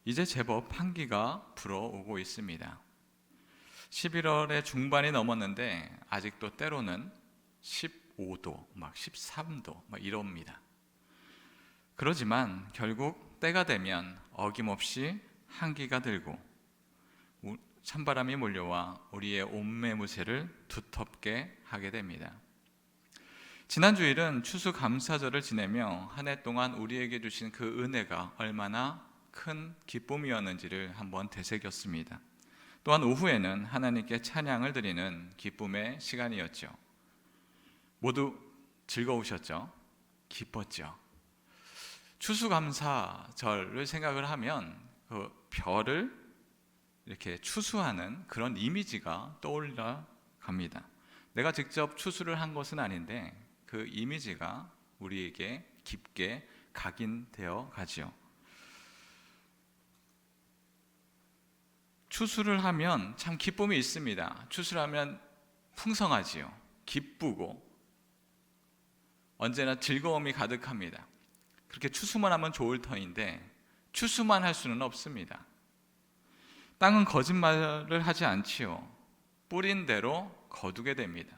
이제 제법 한기가 불어오고 있습니다. 11월의 중반이 넘었는데 아직도 때로는 15도, 막 13도 막 이럽니다. 그러지만 결국 때가 되면 어김없이 한기가 들고 찬바람이 몰려와 우리의 옷매무새를 두텁게 하게 됩니다. 지난 주일은 추수감사절을 지내며 한 해 동안 우리에게 주신 그 은혜가 얼마나 큰 기쁨이었는지를 한번 되새겼습니다. 또한 오후에는 하나님께 찬양을 드리는 기쁨의 시간이었죠. 모두 즐거우셨죠? 기뻤죠? 추수감사절을 생각을 하면 그 별을 이렇게 추수하는 그런 이미지가 떠올라 갑니다. 내가 직접 추수를 한 것은 아닌데 그 이미지가 우리에게 깊게 각인되어 가지요. 추수를 하면 참 기쁨이 있습니다. 추수를 하면 풍성하지요. 기쁘고 언제나 즐거움이 가득합니다. 그렇게 추수만 하면 좋을 터인데 추수만 할 수는 없습니다. 땅은 거짓말을 하지 않지요. 뿌린 대로 거두게 됩니다.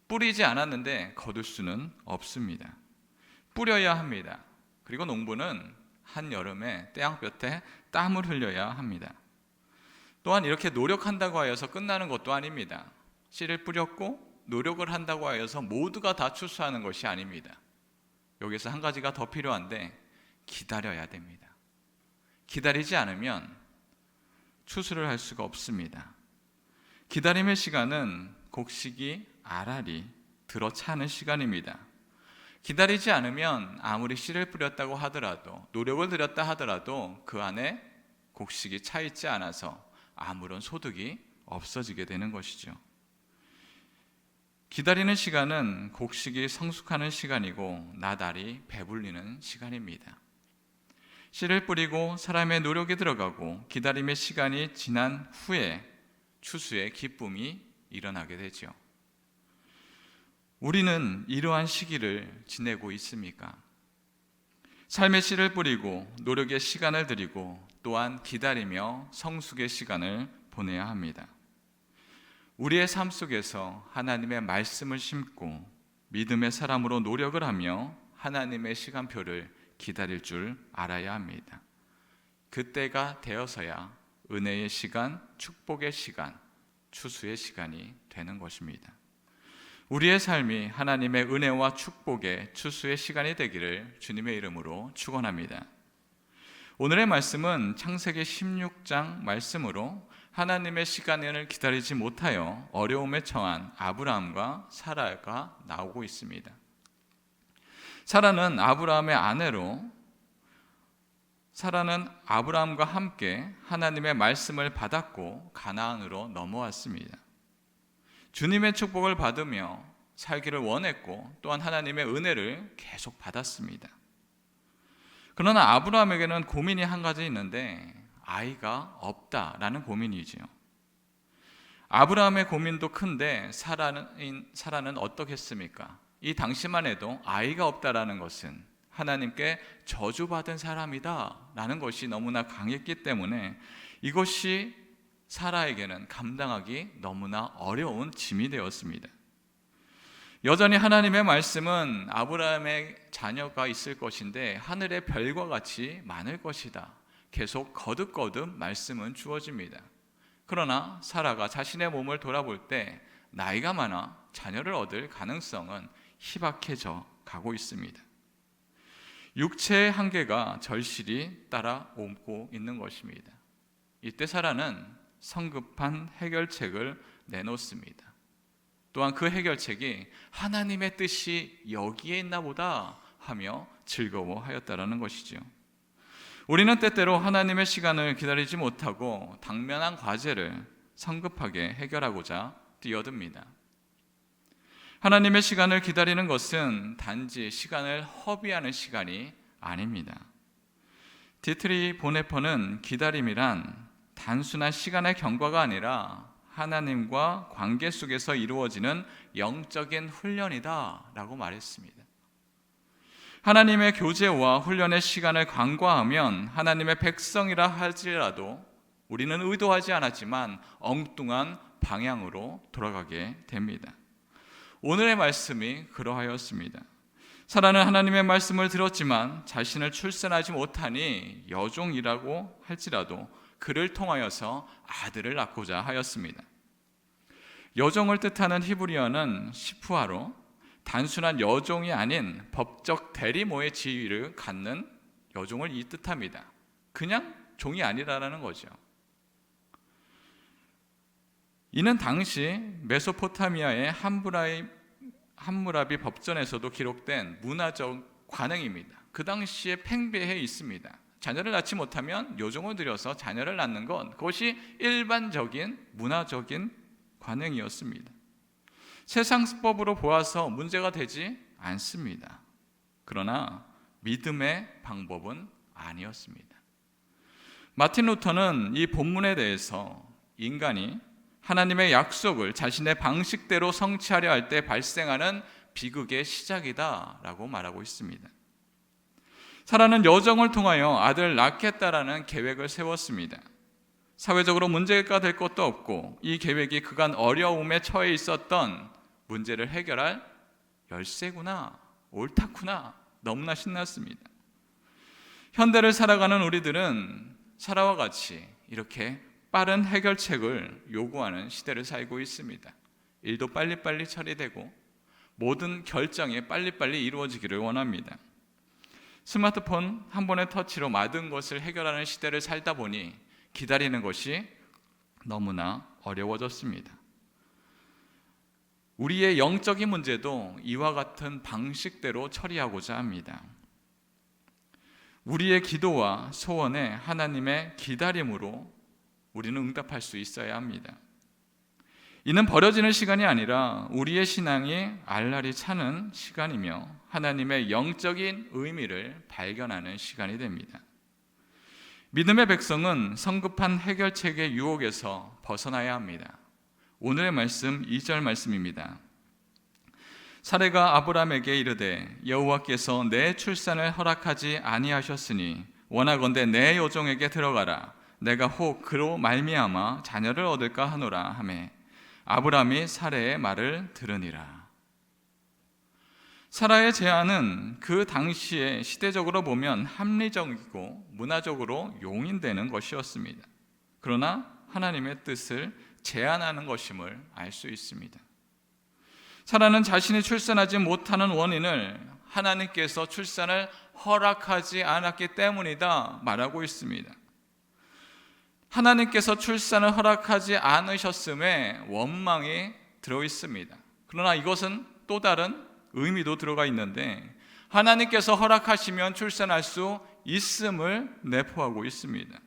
뿌리지 않았는데 거둘 수는 없습니다. 뿌려야 합니다. 그리고 농부는 한여름에 태양볕에 땀을 흘려야 합니다. 또한 이렇게 노력한다고 하여서 끝나는 것도 아닙니다. 씨를 뿌렸고 노력을 한다고 하여서 모두가 다 추수하는 것이 아닙니다. 여기서 한 가지가 더 필요한데 기다려야 됩니다. 기다리지 않으면 추수를 할 수가 없습니다. 기다림의 시간은 곡식이 알알이 들어차는 시간입니다. 기다리지 않으면 아무리 씨를 뿌렸다고 하더라도 노력을 들였다 하더라도 그 안에 곡식이 차 있지 않아서 아무런 소득이 없어지게 되는 것이죠. 기다리는 시간은 곡식이 성숙하는 시간이고 나달이 배불리는 시간입니다. 씨를 뿌리고 사람의 노력이 들어가고 기다림의 시간이 지난 후에 추수의 기쁨이 일어나게 되죠. 우리는 이러한 시기를 지내고 있습니까? 삶의 씨를 뿌리고 노력의 시간을 들이고 또한 기다리며 성숙의 시간을 보내야 합니다. 우리의 삶 속에서 하나님의 말씀을 심고 믿음의 사람으로 노력을 하며 하나님의 시간표를 기다릴 줄 알아야 합니다. 그때가 되어서야 은혜의 시간, 축복의 시간, 추수의 시간이 되는 것입니다. 우리의 삶이 하나님의 은혜와 축복의 추수의 시간이 되기를 주님의 이름으로 축원합니다. 오늘의 말씀은 창세기 16장 말씀으로 하나님의 시간을 기다리지 못하여 어려움에 처한 아브라함과 사라가 나오고 있습니다. 사라는 아브라함의 아내로 사라는 아브라함과 함께 하나님의 말씀을 받았고 가나안으로 넘어왔습니다. 주님의 축복을 받으며 살기를 원했고 또한 하나님의 은혜를 계속 받았습니다. 그러나 아브라함에게는 고민이 한 가지 있는데 아이가 없다라는 고민이지요. 아브라함의 고민도 큰데 사라는 어떻겠습니까? 이 당시만 해도 아이가 없다라는 것은 하나님께 저주받은 사람이다라는 것이 너무나 강했기 때문에 이것이 사라에게는 감당하기 너무나 어려운 짐이 되었습니다. 여전히 하나님의 말씀은 아브라함의 자녀가 있을 것인데 하늘의 별과 같이 많을 것이다. 계속 거듭거듭 말씀은 주어집니다. 그러나 사라가 자신의 몸을 돌아볼 때 나이가 많아 자녀를 얻을 가능성은 희박해져 가고 있습니다. 육체의 한계가 절실히 따라오고 있는 것입니다. 이때 사라는 성급한 해결책을 내놓습니다. 또한 그 해결책이 하나님의 뜻이 여기에 있나 보다 하며 즐거워하였다라는 것이죠. 우리는 때때로 하나님의 시간을 기다리지 못하고 당면한 과제를 성급하게 해결하고자 뛰어듭니다. 하나님의 시간을 기다리는 것은 단지 시간을 허비하는 시간이 아닙니다. 디트리 보네퍼는 기다림이란 단순한 시간의 경과가 아니라 하나님과 관계 속에서 이루어지는 영적인 훈련이다 라고 말했습니다. 하나님의 교제와 훈련의 시간을 간과하면 하나님의 백성이라 할지라도 우리는 의도하지 않았지만 엉뚱한 방향으로 돌아가게 됩니다. 오늘의 말씀이 그러하였습니다. 사라는 하나님의 말씀을 들었지만 자신을 출산하지 못하니 여종이라고 할지라도 그를 통하여서 아들을 낳고자 하였습니다. 여종을 뜻하는 히브리어는 시푸아로 단순한 여종이 아닌 법적 대리모의 지위를 갖는 여종을 이 뜻합니다. 그냥 종이 아니라는 거죠. 이는 당시 메소포타미아의 함무라비 법전에서도 기록된 문화적 관행입니다. 그 당시에 팽배해 있습니다. 자녀를 낳지 못하면 여종을 들여서 자녀를 낳는 것, 그것이 일반적인 문화적인 관행이었습니다. 세상법으로 보아서 문제가 되지 않습니다. 그러나 믿음의 방법은 아니었습니다. 마틴 루터는 이 본문에 대해서 인간이 하나님의 약속을 자신의 방식대로 성취하려 할 때 발생하는 비극의 시작이다라고 말하고 있습니다. 사라는 여종을 통하여 아들을 낳겠다라는 계획을 세웠습니다. 사회적으로 문제가 될 것도 없고 이 계획이 그간 어려움에 처해 있었던 문제를 해결할 열쇠구나, 옳다구나, 너무나 신났습니다. 현대를 살아가는 우리들은 사라와 같이 이렇게 빠른 해결책을 요구하는 시대를 살고 있습니다. 일도 빨리빨리 처리되고 모든 결정이 빨리빨리 이루어지기를 원합니다. 스마트폰 한 번의 터치로 모든 것을 해결하는 시대를 살다 보니 기다리는 것이 너무나 어려워졌습니다. 우리의 영적인 문제도 이와 같은 방식대로 처리하고자 합니다. 우리의 기도와 소원에 하나님의 기다림으로 우리는 응답할 수 있어야 합니다. 이는 버려지는 시간이 아니라 우리의 신앙이 알알이 차는 시간이며 하나님의 영적인 의미를 발견하는 시간이 됩니다. 믿음의 백성은 성급한 해결책의 유혹에서 벗어나야 합니다. 오늘의 말씀 2절 말씀입니다. 사레가 아브람에게 이르되 여호와께서 내 출산을 허락하지 아니하셨으니 원하건대 내 여종에게 들어가라. 내가 혹 그로 말미암아 자녀를 얻을까 하노라 하매 아브람이 사레의 말을 들으니라. 사라의 제안은 그 당시에 시대적으로 보면 합리적이고 문화적으로 용인되는 것이었습니다. 그러나 하나님의 뜻을 제안하는 것임을 알 수 있습니다. 사라는 자신이 출산하지 못하는 원인을 하나님께서 출산을 허락하지 않았기 때문이다 말하고 있습니다. 하나님께서 출산을 허락하지 않으셨음에 원망이 들어 있습니다. 그러나 이것은 또 다른 의미도 들어가 있는데 하나님께서 허락하시면 출산할 수 있음을 내포하고 있습니다.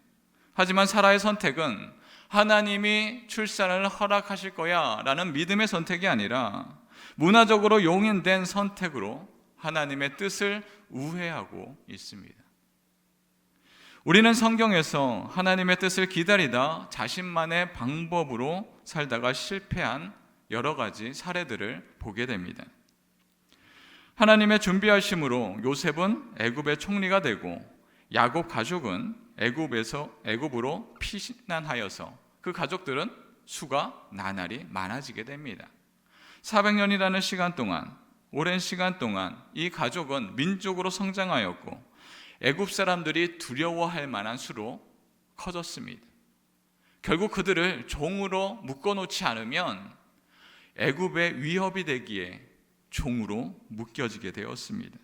하지만 사라의 선택은 하나님이 출산을 허락하실 거야 라는 믿음의 선택이 아니라 문화적으로 용인된 선택으로 하나님의 뜻을 우회하고 있습니다. 우리는 성경에서 하나님의 뜻을 기다리다 자신만의 방법으로 살다가 실패한 여러 가지 사례들을 보게 됩니다. 하나님의 준비하심으로 요셉은 애굽의 총리가 되고 야곱 가족은 애굽으로 피난하여서 그 가족들은 수가 나날이 많아지게 됩니다. 400년이라는 시간 동안, 오랜 시간 동안 이 가족은 민족으로 성장하였고 애굽 사람들이 두려워할 만한 수로 커졌습니다. 결국 그들을 종으로 묶어놓지 않으면 애굽의 위협이 되기에 종으로 묶여지게 되었습니다.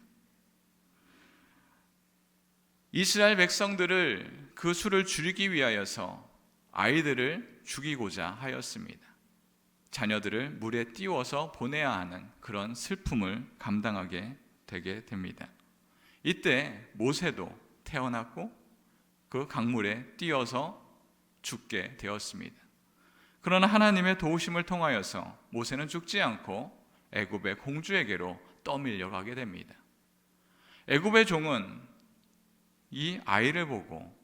이스라엘 백성들을 그 수를 줄이기 위하여서 아이들을 죽이고자 하였습니다. 자녀들을 물에 띄워서 보내야 하는 그런 슬픔을 감당하게 되게 됩니다. 이때 모세도 태어났고 그 강물에 띄어서 죽게 되었습니다. 그러나 하나님의 도우심을 통하여서 모세는 죽지 않고 애굽의 공주에게로 떠밀려 가게 됩니다. 애굽의 종은 이 아이를 보고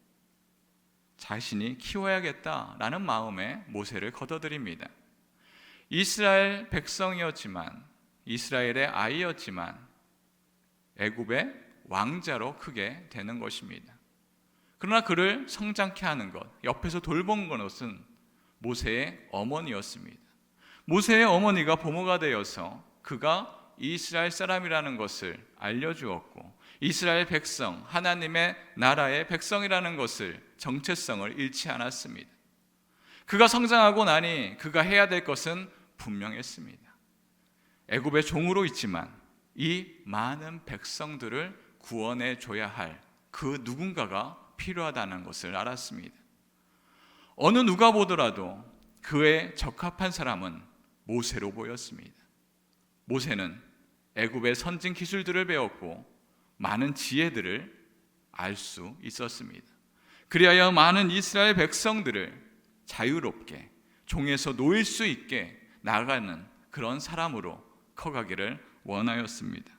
자신이 키워야겠다라는 마음에 모세를 거둬들입니다. 이스라엘 백성이었지만 이스라엘의 아이였지만 애굽의 왕자로 크게 되는 것입니다. 그러나 그를 성장케 하는 것, 옆에서 돌본 것은 모세의 어머니였습니다. 모세의 어머니가 부모가 되어서 그가 이스라엘 사람이라는 것을 알려주었고, 이스라엘 백성, 하나님의 나라의 백성이라는 것을, 정체성을 잃지 않았습니다. 그가 성장하고 나니 그가 해야 될 것은 분명했습니다. 애굽의 종으로 있지만 이 많은 백성들을 구원해 줘야 할 그 누군가가 필요하다는 것을 알았습니다. 어느 누가 보더라도 그에 적합한 사람은 모세로 보였습니다. 모세는 애굽의 선진 기술들을 배웠고 많은 지혜들을 알 수 있었습니다. 그리하여 많은 이스라엘 백성들을 자유롭게 종에서 놓일 수 있게 나아가는 그런 사람으로 커가기를 원하였습니다.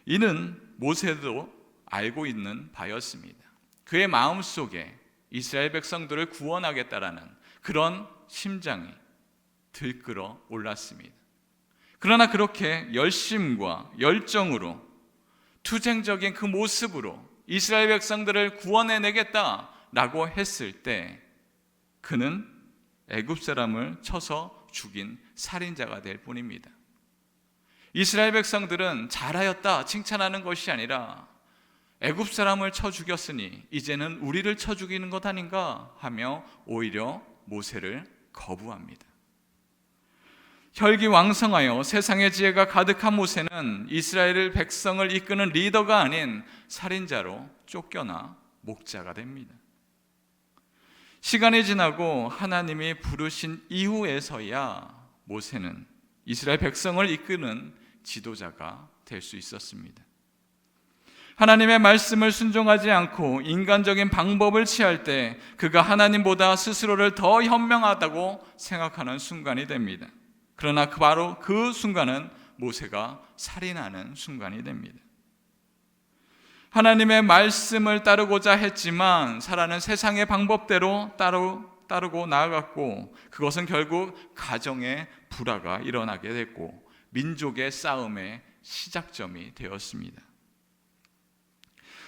이는 모세도 알고 있는 바였습니다. 그의 마음속에 이스라엘 백성들을 구원하겠다라는 그런 심장이 들끓어 올랐습니다. 그러나 그렇게 열심과 열정으로, 투쟁적인 그 모습으로 이스라엘 백성들을 구원해내겠다라고 했을 때 그는 애굽 사람을 쳐서 죽인 살인자가 될 뿐입니다. 이스라엘 백성들은 잘하였다 칭찬하는 것이 아니라 애굽 사람을 쳐 죽였으니 이제는 우리를 쳐 죽이는 것 아닌가 하며 오히려 모세를 거부합니다. 혈기왕성하여 세상의 지혜가 가득한 모세는 이스라엘 백성을 이끄는 리더가 아닌 살인자로 쫓겨나 목자가 됩니다. 시간이 지나고 하나님이 부르신 이후에서야 모세는 이스라엘 백성을 이끄는 지도자가 될 수 있었습니다. 하나님의 말씀을 순종하지 않고 인간적인 방법을 취할 때 그가 하나님보다 스스로를 더 현명하다고 생각하는 순간이 됩니다. 그러나 바로 그 순간은 모세가 살인하는 순간이 됩니다. 하나님의 말씀을 따르고자 했지만 사라는 세상의 방법대로 따르고 나아갔고, 그것은 결국 가정의 불화가 일어나게 됐고 민족의 싸움의 시작점이 되었습니다.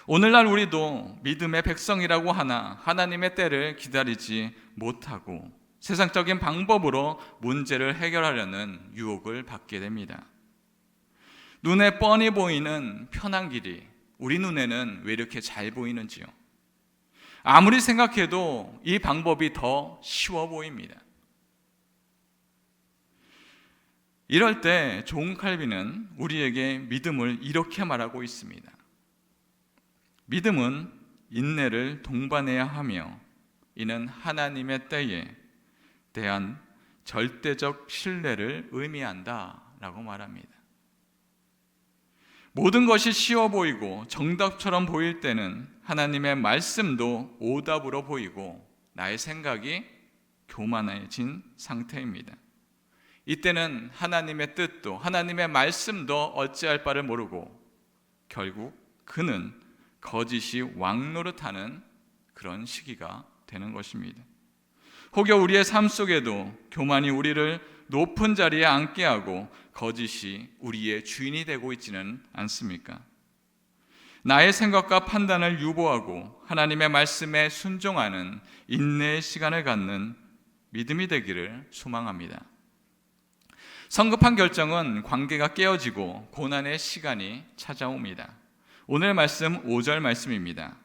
오늘날 우리도 믿음의 백성이라고 하나 하나님의 때를 기다리지 못하고 세상적인 방법으로 문제를 해결하려는 유혹을 받게 됩니다. 눈에 뻔히 보이는 편한 길이 우리 눈에는 왜 이렇게 잘 보이는지요? 아무리 생각해도 이 방법이 더 쉬워 보입니다. 이럴 때 존 칼빈은 우리에게 믿음을 이렇게 말하고 있습니다. 믿음은 인내를 동반해야 하며 이는 하나님의 때에 대한 절대적 신뢰를 의미한다 라고 말합니다. 모든 것이 쉬워 보이고 정답처럼 보일 때는 하나님의 말씀도 오답으로 보이고 나의 생각이 교만해진 상태입니다. 이때는 하나님의 뜻도 하나님의 말씀도 어찌할 바를 모르고 결국 그는 거짓이 왕노릇하는 그런 시기가 되는 것입니다. 혹여 우리의 삶 속에도 교만이 우리를 높은 자리에 앉게 하고 거짓이 우리의 주인이 되고 있지는 않습니까? 나의 생각과 판단을 유보하고 하나님의 말씀에 순종하는 인내의 시간을 갖는 믿음이 되기를 소망합니다. 성급한 결정은 관계가 깨어지고 고난의 시간이 찾아옵니다. 오늘 말씀 5절 말씀입니다.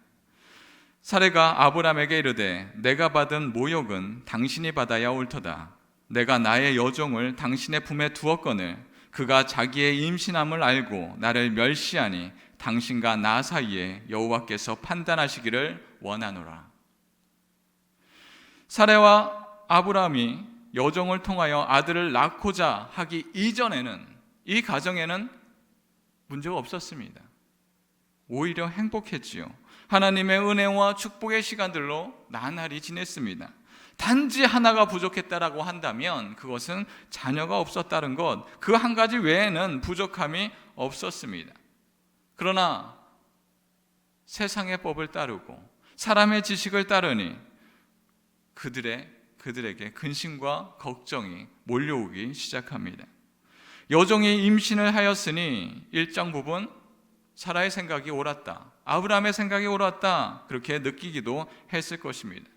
사례가 아브람에게 이르되 내가 받은 모욕은 당신이 받아야 옳도다. 내가 나의 여종을 당신의 품에 두었거늘 그가 자기의 임신함을 알고 나를 멸시하니 당신과 나 사이에 여호와께서 판단하시기를 원하노라. 사례와 아브람이 여종을 통하여 아들을 낳고자 하기 이전에는 이 가정에는 문제가 없었습니다. 오히려 행복했지요. 하나님의 은혜와 축복의 시간들로 나날이 지냈습니다. 단지 하나가 부족했다라고 한다면 그것은 자녀가 없었다는 것, 그 한 가지 외에는 부족함이 없었습니다. 그러나 세상의 법을 따르고 사람의 지식을 따르니 그들에게 근심과 걱정이 몰려오기 시작합니다. 여종이 임신을 하였으니 일정 부분 사라의 생각이 옳았다, 아브라함의 생각이 옳았다, 그렇게 느끼기도 했을 것입니다.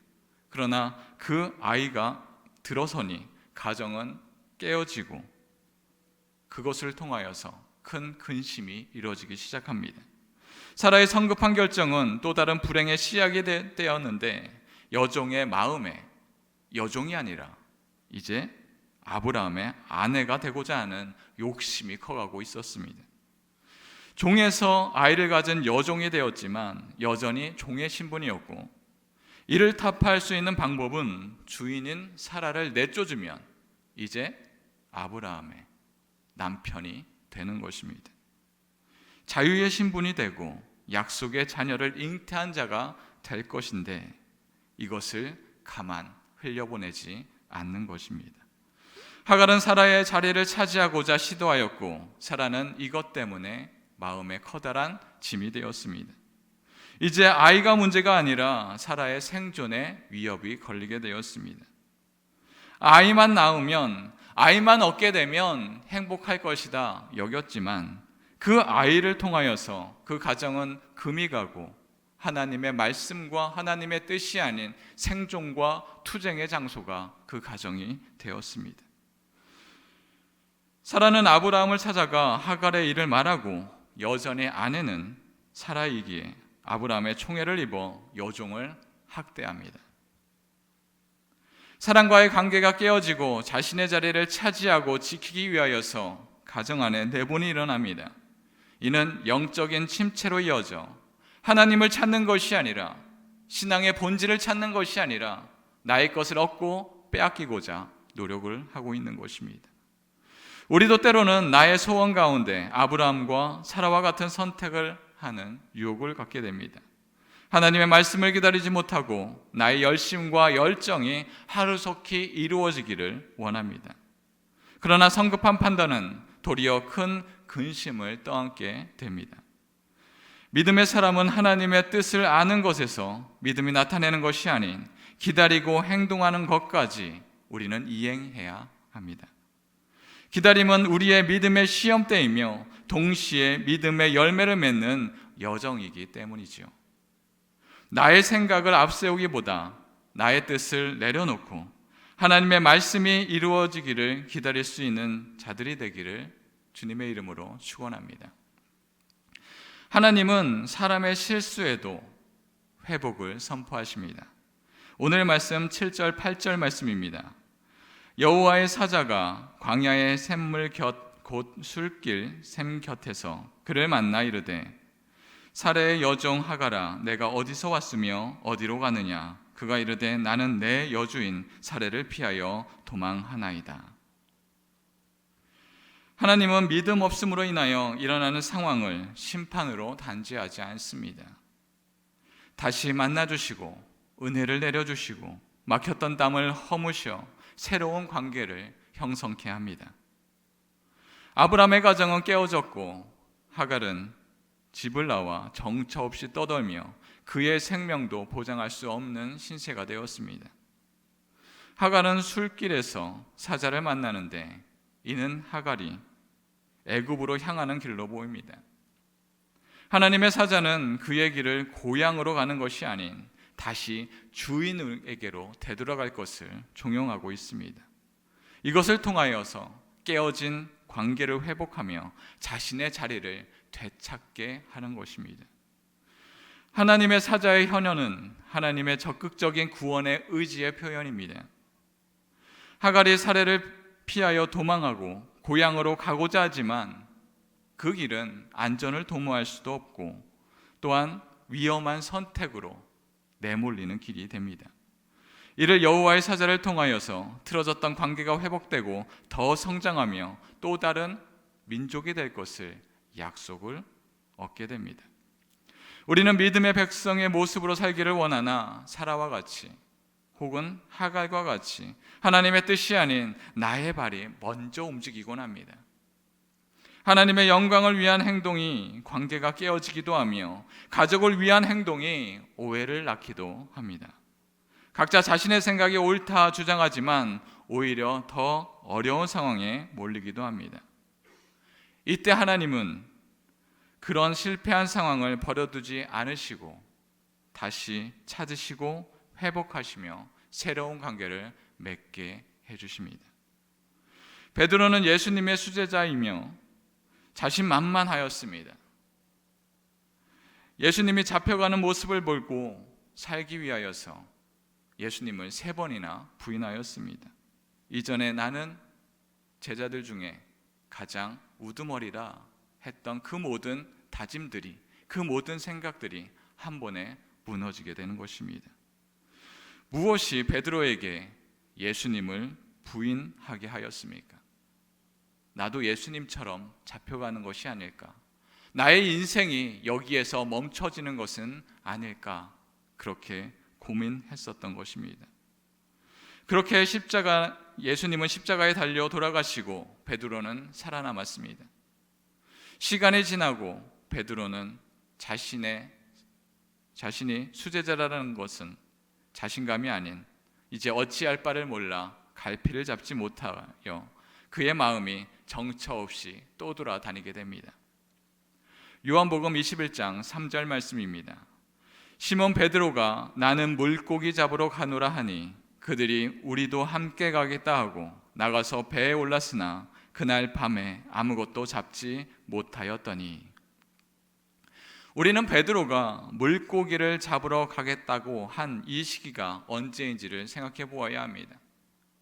그러나 그 아이가 들어서니 가정은 깨어지고 그것을 통하여서 큰 근심이 이루어지기 시작합니다. 사라의 성급한 결정은 또 다른 불행의 시작이 되었는데, 여종의 마음에 여종이 아니라 이제 아브라함의 아내가 되고자 하는 욕심이 커가고 있었습니다. 종에서 아이를 가진 여종이 되었지만 여전히 종의 신분이었고, 이를 타파할 수 있는 방법은 주인인 사라를 내쫓으면 이제 아브라함의 남편이 되는 것입니다. 자유의 신분이 되고 약속의 자녀를 잉태한 자가 될 것인데, 이것을 가만 흘려보내지 않는 것입니다. 하갈은 사라의 자리를 차지하고자 시도하였고, 사라는 이것 때문에 마음에 커다란 짐이 되었습니다. 이제 아이가 문제가 아니라 사라의 생존에 위협이 걸리게 되었습니다. 아이만 낳으면, 아이만 얻게 되면 행복할 것이다 여겼지만, 그 아이를 통하여서 그 가정은 금이 가고 하나님의 말씀과 하나님의 뜻이 아닌 생존과 투쟁의 장소가 그 가정이 되었습니다. 사라는 아브라함을 찾아가 하갈의 일을 말하고, 여전히 아내는 사라이기에 아브라함의 총애를 입어 여종을 학대합니다. 사랑과의 관계가 깨어지고 자신의 자리를 차지하고 지키기 위하여서 가정 안에 내분이 일어납니다. 이는 영적인 침체로 이어져 하나님을 찾는 것이 아니라, 신앙의 본질을 찾는 것이 아니라 나의 것을 얻고 빼앗기고자 노력을 하고 있는 것입니다. 우리도 때로는 나의 소원 가운데 아브라함과 사라와 같은 선택을 하는 유혹을 갖게 됩니다. 하나님의 말씀을 기다리지 못하고 나의 열심과 열정이 하루속히 이루어지기를 원합니다. 그러나 성급한 판단은 도리어 큰 근심을 떠안게 됩니다. 믿음의 사람은 하나님의 뜻을 아는 것에서 믿음이 나타내는 것이 아닌 기다리고 행동하는 것까지 우리는 이행해야 합니다. 기다림은 우리의 믿음의 시험대이며 동시에 믿음의 열매를 맺는 여정이기 때문이지요. 나의 생각을 앞세우기보다 나의 뜻을 내려놓고 하나님의 말씀이 이루어지기를 기다릴 수 있는 자들이 되기를 주님의 이름으로 축원합니다. 하나님은 사람의 실수에도 회복을 선포하십니다. 오늘 말씀 7절 8절 말씀입니다. 여호와의 사자가 광야의 샘물 곁 곧 술길 샘 곁에서 그를 만나 이르되, 사라의 여종 하갈아, 내가 어디서 왔으며 어디로 가느냐? 그가 이르되, 나는 내 여주인 사라를 피하여 도망하나이다. 하나님은 믿음 없음으로 인하여 일어나는 상황을 심판으로 단죄하지 않습니다. 다시 만나주시고 은혜를 내려주시고 막혔던 땀을 허무셔 새로운 관계를 형성케 합니다. 아브라함의 가정은 깨어졌고 하갈은 집을 나와 정처 없이 떠돌며 그의 생명도 보장할 수 없는 신세가 되었습니다. 하갈은 술길에서 사자를 만나는데, 이는 하갈이 애굽으로 향하는 길로 보입니다. 하나님의 사자는 그의 길을 고향으로 가는 것이 아닌 다시 주인에게로 되돌아갈 것을 종용하고 있습니다. 이것을 통하여서 깨어진 관계를 회복하며 자신의 자리를 되찾게 하는 것입니다. 하나님의 사자의 현현은 하나님의 적극적인 구원의 의지의 표현입니다. 하갈이 사례를 피하여 도망하고 고향으로 가고자 하지만 그 길은 안전을 도모할 수도 없고 또한 위험한 선택으로 내몰리는 길이 됩니다. 이를 여호와의 사자를 통하여서 틀어졌던 관계가 회복되고 더 성장하며 또 다른 민족이 될 것을 약속을 얻게 됩니다. 우리는 믿음의 백성의 모습으로 살기를 원하나 사라와 같이 혹은 하갈과 같이 하나님의 뜻이 아닌 나의 발이 먼저 움직이곤 합니다. 하나님의 영광을 위한 행동이 관계가 깨어지기도 하며 가족을 위한 행동이 오해를 낳기도 합니다. 각자 자신의 생각이 옳다 주장하지만 오히려 더 어려운 상황에 몰리기도 합니다. 이때 하나님은 그런 실패한 상황을 버려두지 않으시고 다시 찾으시고 회복하시며 새로운 관계를 맺게 해주십니다. 베드로는 예수님의 수제자이며 자신만만하였습니다. 예수님이 잡혀가는 모습을 보고 살기 위하여서 예수님을 3번이나 부인하였습니다. 이전에 나는 제자들 중에 가장 우두머리라 했던 그 모든 다짐들이, 그 모든 생각들이 한 번에 무너지게 되는 것입니다. 무엇이 베드로에게 예수님을 부인하게 하였습니까? 나도 예수님처럼 잡혀가는 것이 아닐까? 나의 인생이 여기에서 멈춰지는 것은 아닐까? 그렇게 고민했었던 것입니다. 그렇게 예수님은 십자가에 달려 돌아가시고 베드로는 살아남았습니다. 시간이 지나고 베드로는 자신이 수제자라는 것은 자신감이 아닌 이제 어찌할 바를 몰라 갈피를 잡지 못하여 그의 마음이 정처 없이 또 돌아다니게 됩니다. 요한복음 21장 3절 말씀입니다. 시몬 베드로가 나는 물고기 잡으러 가노라 하니 그들이 우리도 함께 가겠다 하고 나가서 배에 올랐으나 그날 밤에 아무것도 잡지 못하였더니, 우리는 베드로가 물고기를 잡으러 가겠다고 한 이 시기가 언제인지를 생각해 보아야 합니다.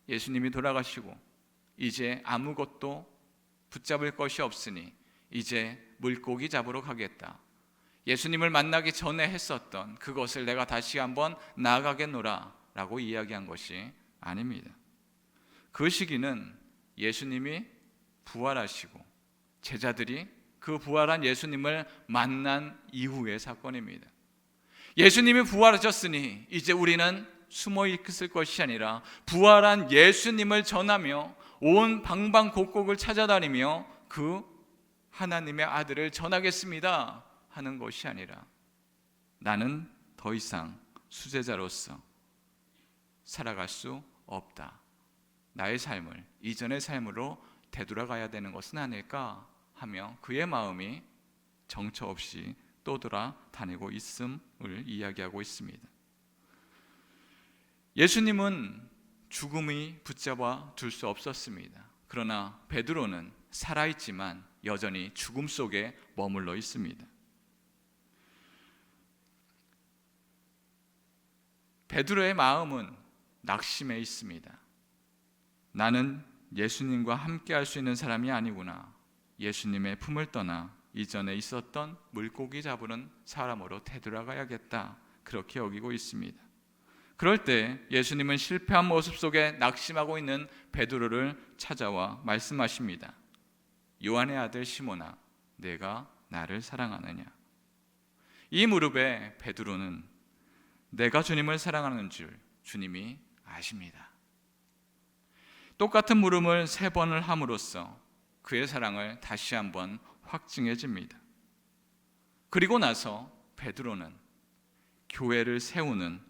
예수님이 돌아가시고 이제 아무것도 붙잡을 것이 없으니 이제 물고기 잡으러 가겠다. 예수님을 만나기 전에 했었던 그것을 내가 다시 한번 나아가겠노라 라고 이야기한 것이 아닙니다. 그 시기는 예수님이 부활하시고 제자들이 그 부활한 예수님을 만난 이후의 사건입니다. 예수님이 부활하셨으니 이제 우리는 숨어 있을 것이 아니라 부활한 예수님을 전하며 온 방방곡곡을 찾아다니며 그 하나님의 아들을 전하겠습니다 하는 것이 아니라, 나는 더 이상 수제자로서 살아갈 수 없다, 나의 삶을 이전의 삶으로 되돌아가야 되는 것은 아닐까 하며 그의 마음이 정처 없이 또 돌아다니고 있음을 이야기하고 있습니다. 예수님은 죽음이 붙잡아 둘 수 없었습니다. 그러나 베드로는 살아있지만 여전히 죽음 속에 머물러 있습니다. 베드로의 마음은 낙심해 있습니다. 나는 예수님과 함께 할 수 있는 사람이 아니구나. 예수님의 품을 떠나 이전에 있었던 물고기 잡으는 사람으로 되돌아가야겠다, 그렇게 여기고 있습니다. 그럴 때 예수님은 실패한 모습 속에 낙심하고 있는 베드로를 찾아와 말씀하십니다. 요한의 아들 시몬아, 내가 나를 사랑하느냐? 이 무렵에 베드로는 내가 주님을 사랑하는 줄 주님이 아십니다. 똑같은 물음을 3번을 함으로써 그의 사랑을 다시 한번 확증해집니다. 그리고 나서 베드로는 교회를 세우는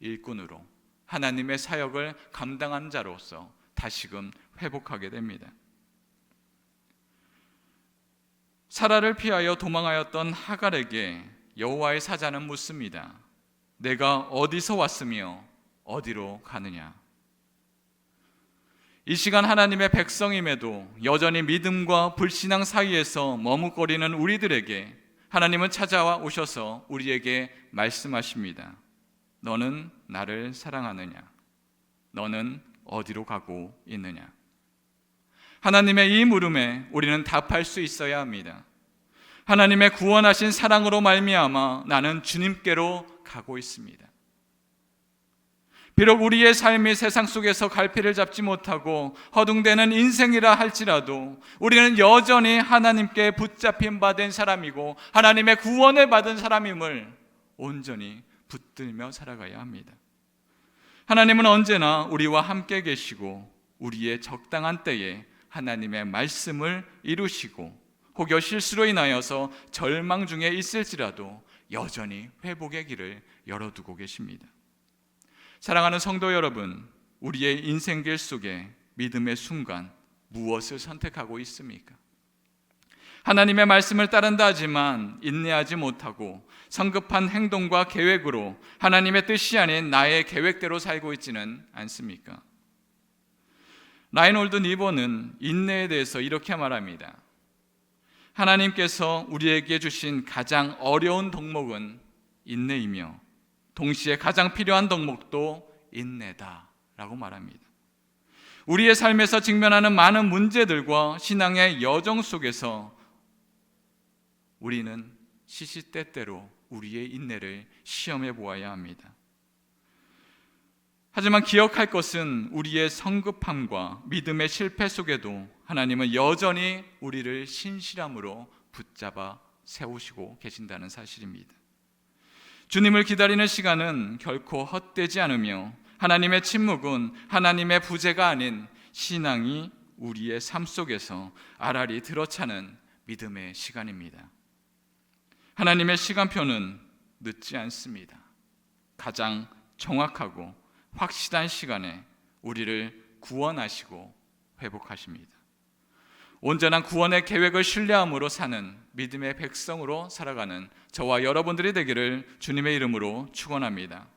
일꾼으로 하나님의 사역을 감당한 자로서 다시금 회복하게 됩니다. 사라를 피하여 도망하였던 하갈에게 여호와의 사자는 묻습니다. 내가 어디서 왔으며 어디로 가느냐? 이 시간 하나님의 백성임에도 여전히 믿음과 불신앙 사이에서 머뭇거리는 우리들에게 하나님은 찾아와 오셔서 우리에게 말씀하십니다. 너는 나를 사랑하느냐? 너는 어디로 가고 있느냐? 하나님의 이 물음에 우리는 답할 수 있어야 합니다. 하나님의 구원하신 사랑으로 말미암아 나는 주님께로 가고 있습니다. 비록 우리의 삶이 세상 속에서 갈피를 잡지 못하고 허둥대는 인생이라 할지라도 우리는 여전히 하나님께 붙잡힌 바 된 사람이고 하나님의 구원을 받은 사람임을 온전히 붙들며 살아가야 합니다. 하나님은 언제나 우리와 함께 계시고 우리의 적당한 때에 하나님의 말씀을 이루시고 혹여 실수로 인하여서 절망 중에 있을지라도 여전히 회복의 길을 열어두고 계십니다. 사랑하는 성도 여러분, 우리의 인생길 속에 믿음의 순간 무엇을 선택하고 있습니까? 하나님의 말씀을 따른다 하지만 인내하지 못하고 성급한 행동과 계획으로 하나님의 뜻이 아닌 나의 계획대로 살고 있지는 않습니까? 라인홀드 니버는 인내에 대해서 이렇게 말합니다. 하나님께서 우리에게 주신 가장 어려운 덕목은 인내이며 동시에 가장 필요한 덕목도 인내다 라고 말합니다. 우리의 삶에서 직면하는 많은 문제들과 신앙의 여정 속에서 우리는 시시때때로 우리의 인내를 시험해 보아야 합니다. 하지만 기억할 것은 우리의 성급함과 믿음의 실패 속에도 하나님은 여전히 우리를 신실함으로 붙잡아 세우시고 계신다는 사실입니다. 주님을 기다리는 시간은 결코 헛되지 않으며 하나님의 침묵은 하나님의 부재가 아닌 신앙이 우리의 삶 속에서 알알이 들어차는 믿음의 시간입니다. 하나님의 시간표는 늦지 않습니다. 가장 정확하고 확실한 시간에 우리를 구원하시고 회복하십니다. 온전한 구원의 계획을 신뢰함으로 사는 믿음의 백성으로 살아가는 저와 여러분들이 되기를 주님의 이름으로 축원합니다.